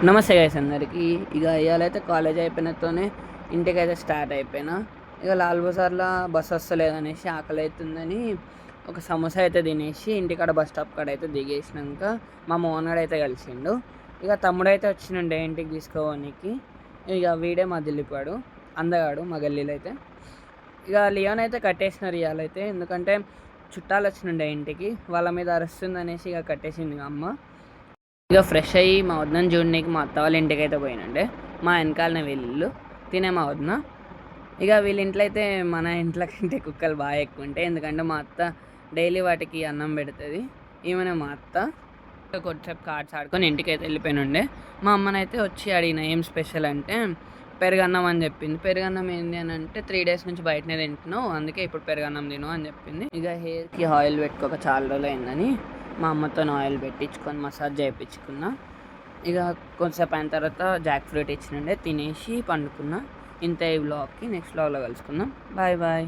నమస్తే గైస్ అందరికీ. ఇక ఇవాళైతే కాలేజ్ అయిపోయినతోనే ఇంటికైతే స్టార్ట్ అయిపోయినా. ఇక లాల్ బజార్లో బస్ వస్తలేదనేసి ఆకలి అవుతుందని ఒక సమోసా అయితే తినేసి ఇంటికాడ బస్ స్టాప్ కాడ అయితే దిగేసినాక మా మోనాడు అయితే కలిసిండు. ఇక తమ్ముడు అయితే వచ్చిండే ఇంటికి తీసుకోవడానికి. ఇక వీడే మా దిల్లిపాడు అందగాడు మా గల్లీలో అయితే. ఇక లియోన్ అయితే కట్టేసినారు ఇవాళైతే, ఎందుకంటే చుట్టాలు వచ్చిండే ఇంటికి, వాళ్ళ మీద అరుస్తుంది అనేసి ఇక కట్టేసింది అమ్మ. ఇక ఫ్రెష్ అయ్యి మా వదినని చూడడానికి మా అత్త వాళ్ళ ఇంటికి అయితే పోయినండే. మా వెనకాలనే వీళ్ళు తినే మా వదిన. ఇక వీళ్ళ ఇంట్లో అయితే మన ఇంట్లో కంటే కుక్కలు బాగా ఎక్కువ ఉంటాయి, ఎందుకంటే మా అత్త డైలీ వాటికి అన్నం పెడుతుంది. ఈమెనే మా అత్త. కొద్దిసేపు కార్డ్స్ ఆడుకొని ఇంటికి అయితే వెళ్ళిపోయినుండే. మా అమ్మనైతే వచ్చి అడిగిన ఏం స్పెషల్ అంటే పెరుగన్నం అని చెప్పింది. పెరుగన్నం ఏంటి అని అంటే 3 days నుంచి బయటనే తింటున్నావు, అందుకే ఇప్పుడు పెరుగన్నం తిను అని చెప్పింది. ఇక హెయిర్కి ఆయిల్ పెట్టుకోక చాలా రోజులు అయిందని మా అమ్మతో ఆయిల్ పెట్టించుకొని మసాజ్ చేయించుకున్నా. ఇక కొంచెంసేపు అయిన తర్వాత జాక్ ఫ్రూట్ ఇచ్చినండే తినేసి పండుకున్నా. ఇంత ఈ వ్లాగ్కి. నెక్స్ట్ వ్లాగ్లో కలుసుకుందాం. Bye bye.